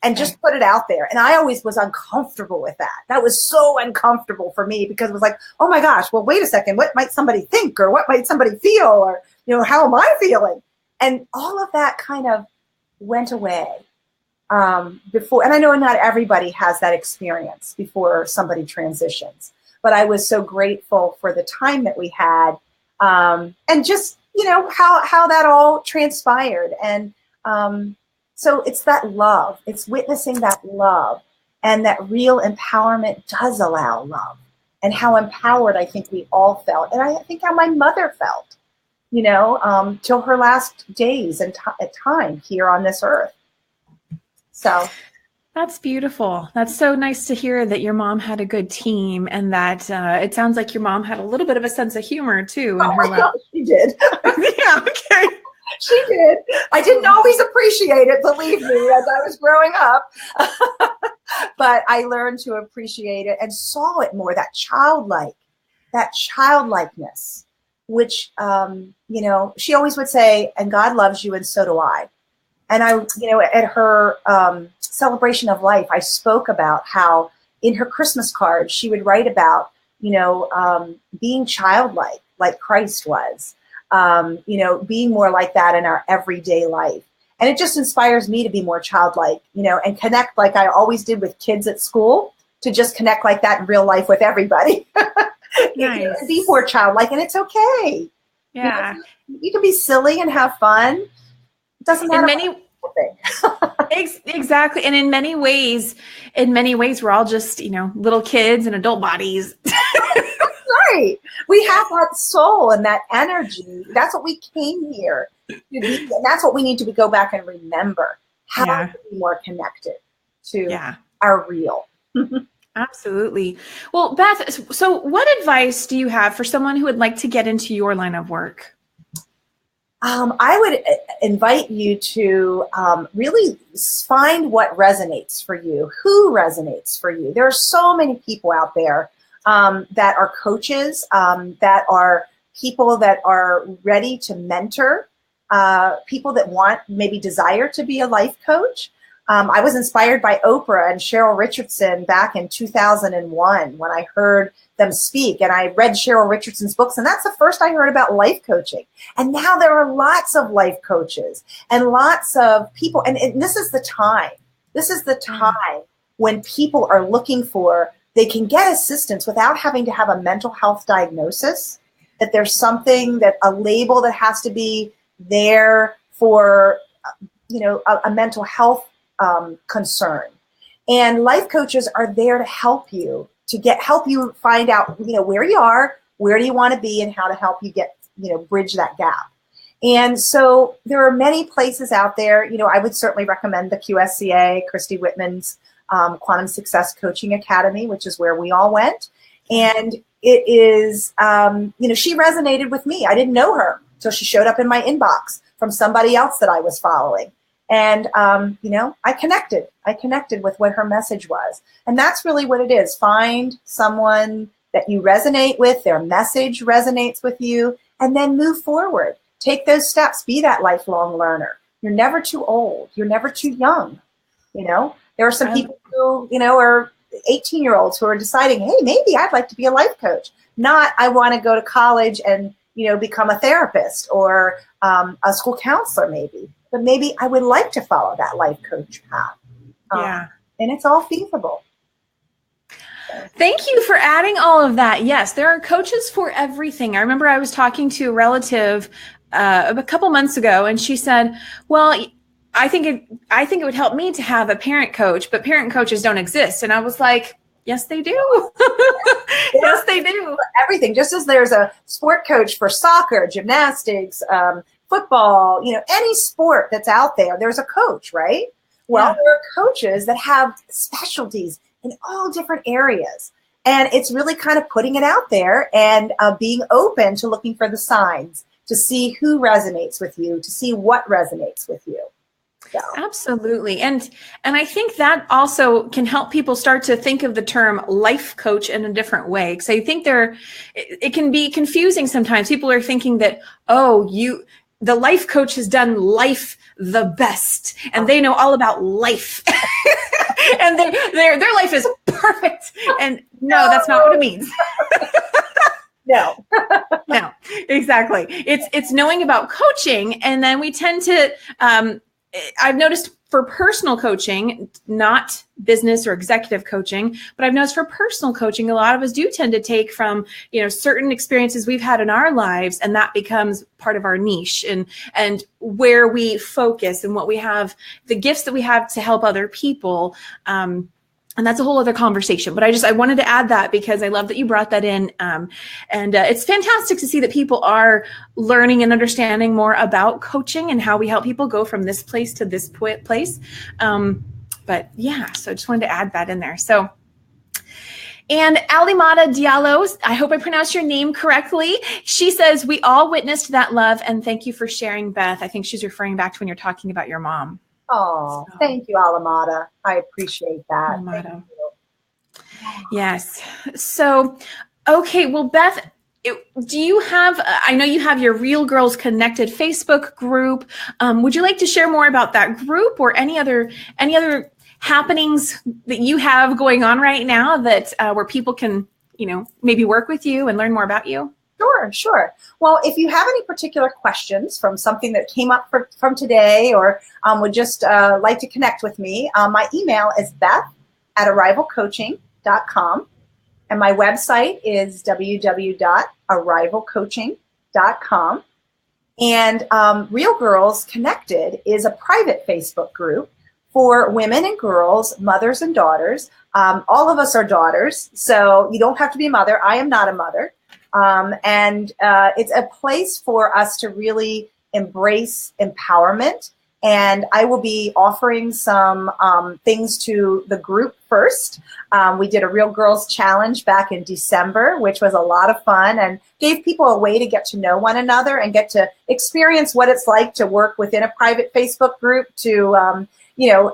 and just put it out there. And I always was uncomfortable with that. That was so uncomfortable for me because it was like, oh my gosh, well, wait a second. What might somebody think, or what might somebody feel, or, how am I feeling? And all of that kind of went away before. And I know not everybody has that experience before somebody transitions, but I was so grateful for the time that we had. And just, how that all transpired. And so it's that love, it's witnessing that love, and that real empowerment does allow love, and how empowered I think we all felt. And I think how my mother felt, till her last days and time here on this earth. So. That's beautiful. That's so nice to hear that your mom had a good team, and that it sounds like your mom had a little bit of a sense of humor too in her life. She did. Yeah, okay. She did. I didn't always appreciate it, believe me, as I was growing up. But I learned to appreciate it and saw it more, that childlikeness, which, she always would say, and God loves you and so do I. And I, at her celebration of life, I spoke about how in her Christmas card, she would write about, being childlike, like Christ was, being more like that in our everyday life. And it just inspires me to be more childlike, and connect like I always did with kids at school, to just connect like that in real life with everybody. Nice. And be more childlike, and it's okay. Yeah. You can be silly and have fun. It doesn't matter. Exactly. And in many ways, we're all just, little kids in adult bodies. Right. We have that soul and that energy. That's what we came here to be. And that's what we need to go back and remember, how to be more connected to our real. Absolutely. Well, Beth, so what advice do you have for someone who would like to get into your line of work? I would invite you to really find what resonates for you, who resonates for you. There are so many people out there that are coaches, that are people that are ready to mentor, people that maybe desire to be a life coach. I was inspired by Oprah and Cheryl Richardson back in 2001 when I heard them speak, and I read Cheryl Richardson's books, and that's the first I heard about life coaching. And now there are lots of life coaches and lots of people, and this is the time. This is the time when people are looking they can get assistance without having to have a mental health diagnosis, that there's something, that a label that has to be there for, a mental health concern. And life coaches are there to help you, help you find out, where you are, where do you want to be, and how to help you get, bridge that gap. And so there are many places out there. I would certainly recommend the QSCA, Christy Whitman's Quantum Success Coaching Academy, which is where we all went. And it is, she resonated with me. I didn't know her till she showed up in my inbox from somebody else that I was following. And, I connected with what her message was. And that's really what it is. Find someone that you resonate with, their message resonates with you, and then move forward. Take those steps. Be that lifelong learner. You're never too old. You're never too young. There are some people who, are 18-year-olds who are deciding, hey, maybe I'd like to be a life coach. Not, I want to go to college and, become a therapist or a school counselor maybe. But maybe I would like to follow that life coach path. And it's all feasible. Thank you for adding all of that. Yes, there are coaches for everything. I remember I was talking to a relative a couple months ago, and she said, well, I think it would help me to have a parent coach, but parent coaches don't exist. And I was like, yes, they do. Yes, they do. Everything. Just as there's a sport coach for soccer, gymnastics, football, any sport that's out there, there's a coach, right? Well, there are coaches that have specialties in all different areas. And it's really kind of putting it out there and being open to looking for the signs, to see who resonates with you, to see what resonates with you. So. Absolutely. And I think that also can help people start to think of the term life coach in a different way. Because I think it can be confusing sometimes. People are thinking that, the life coach has done life the best and they know all about life and their life is perfect. And no, that's not what it means. No, exactly. It's knowing about coaching. And then we tend to, I've noticed for personal coaching, not business or executive coaching, but I've noticed for personal coaching, a lot of us do tend to take from, certain experiences we've had in our lives, and that becomes part of our niche and where we focus and what we have, the gifts that we have to help other people. And that's a whole other conversation, but I wanted to add that because I love that you brought that in. And it's fantastic to see that people are learning and understanding more about coaching and how we help people go from this place to this place. But yeah, so I just wanted to add that in there. So, and Alimata Diallo, I hope I pronounced your name correctly. She says, we all witnessed that love and thank you for sharing, Beth. I think she's referring back to when you're talking about your mom. Oh, thank you, Alamada. I appreciate that. Alamada. Yes. So, okay. Well, Beth, do you have, I know you have your Real Girls Connected Facebook group. Would you like to share more about that group or any other happenings that you have going on right now that where people can, maybe work with you and learn more about you? Sure. Well, if you have any particular questions from something that came up from today or would just like to connect with me, my email is beth@arrivalcoaching.com. And my website is www.arrivalcoaching.com. And Real Girls Connected is a private Facebook group for women and girls, mothers and daughters. All of us are daughters, so you don't have to be a mother. I am not a mother. And it's a place for us to really embrace empowerment. And I will be offering some things to the group first. We did a Real Girls Challenge back in December, which was a lot of fun and gave people a way to get to know one another and get to experience what it's like to work within a private Facebook group, to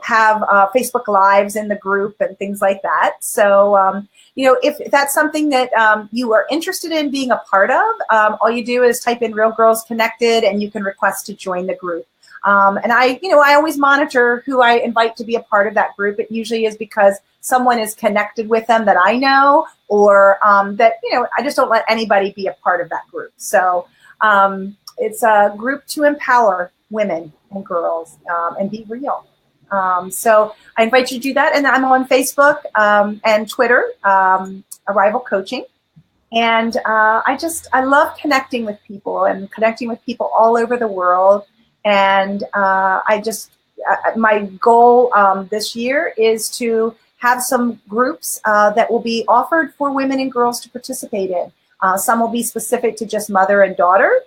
have Facebook Lives in the group and things like that. So, if that's something that you are interested in being a part of, all you do is type in Real Girls Connected and you can request to join the group. And I always monitor who I invite to be a part of that group. It usually is because someone is connected with them that I know, or that, I just don't let anybody be a part of that group. So it's a group to empower women and girls and be real. So I invite you to do that. And I'm on Facebook and Twitter, Arrival Coaching. And I love connecting with people and connecting with people all over the world. And my goal this year is to have some groups that will be offered for women and girls to participate in. Some will be specific to just mother and daughter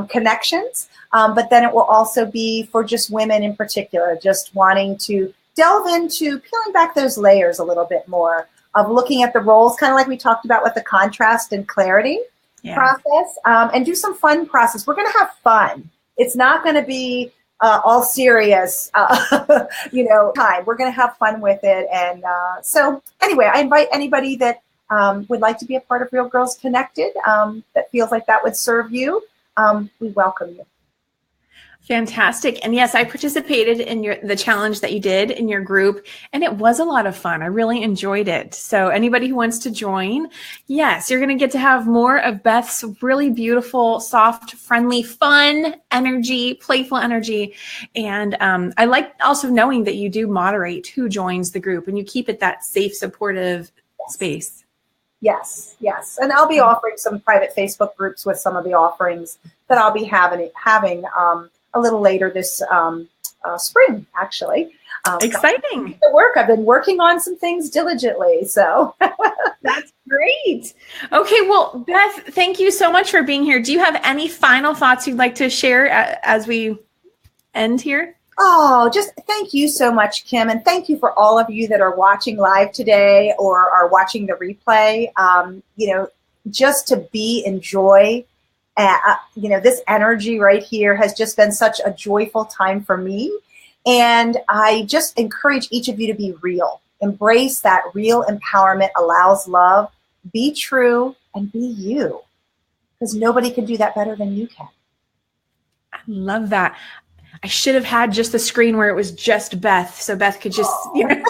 connections, but then it will also be for just women in particular, just wanting to delve into peeling back those layers a little bit more, of looking at the roles, kind of like we talked about with the contrast and clarity process, and do some fun process. We're going to have fun it's not going to be all serious, time. We're going to have fun with it. And so anyway, I invite anybody that would like to be a part of Real Girls Connected, that feels like that would serve you. We welcome you. Fantastic. And yes, I participated in the challenge that you did in your group, and it was a lot of fun. I really enjoyed it. So anybody who wants to join, yes, you're going to get to have more of Beth's really beautiful, soft, friendly, fun energy, playful energy. And I like also knowing that you do moderate who joins the group and you keep it that safe, supportive space. Yes. And I'll be offering some private Facebook groups with some of the offerings that I'll be having a little later this spring, actually. Exciting. The work. I've been working on some things diligently, so. That's great. Okay, well, Beth, thank you so much for being here. Do you have any final thoughts you'd like to share as we end here? Oh, just thank you so much, Kim, and thank you for all of you that are watching live today or are watching the replay. Just to be in joy. This energy right here has just been such a joyful time for me. And I just encourage each of you to be real. Embrace that real empowerment, allows love, be true, and be you. Because nobody can do that better than you can. I love that. I should have had just the screen where it was just Beth. So Beth could just, you could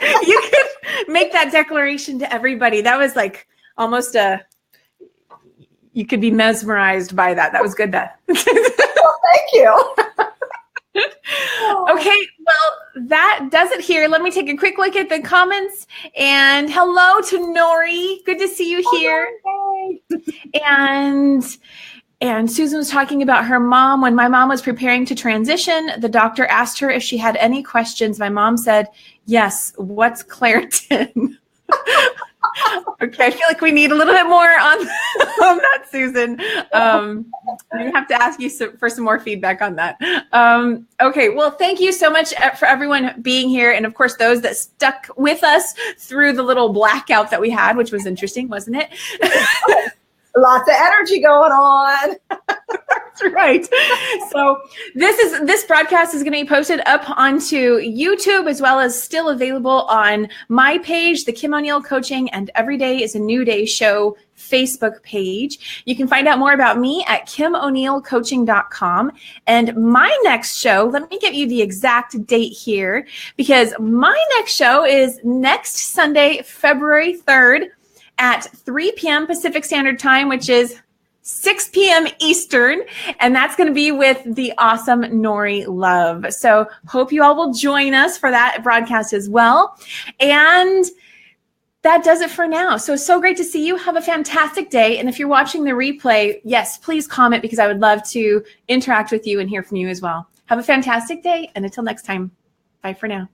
make that declaration to everybody. That was like almost you could be mesmerized by that. That was good, Beth. Well, thank you. Okay, well, that does it here. Let me take a quick look at the comments. And hello to Nori. Good to see you here. And Susan was talking about her mom. When my mom was preparing to transition, the doctor asked her if she had any questions. My mom said, yes, what's Claritin? Okay, I feel like we need a little bit more on that, Susan. We have to ask you for some more feedback on that. Okay, well, thank you so much for everyone being here. And of course, those that stuck with us through the little blackout that we had, which was interesting, wasn't it? Lots of energy going on. That's right. So this broadcast is going to be posted up onto YouTube, as well as still available on my page, the Kim O'Neill Coaching and Every Day is a New Day Show Facebook page. You can find out more about me at KimO'NeillCoaching.com. And my next show, let me give you the exact date here, because my next show is next Sunday, February 3rd at 3 p.m. Pacific Standard Time, which is 6 p.m. Eastern, and that's going to be with the awesome Nori Love. So hope you all will join us for that broadcast as well. And that does it for now. So great to see you. Have a fantastic day. And if you're watching the replay, yes, please comment, because I would love to interact with you and hear from you as well. Have a fantastic day. And until next time, bye for now.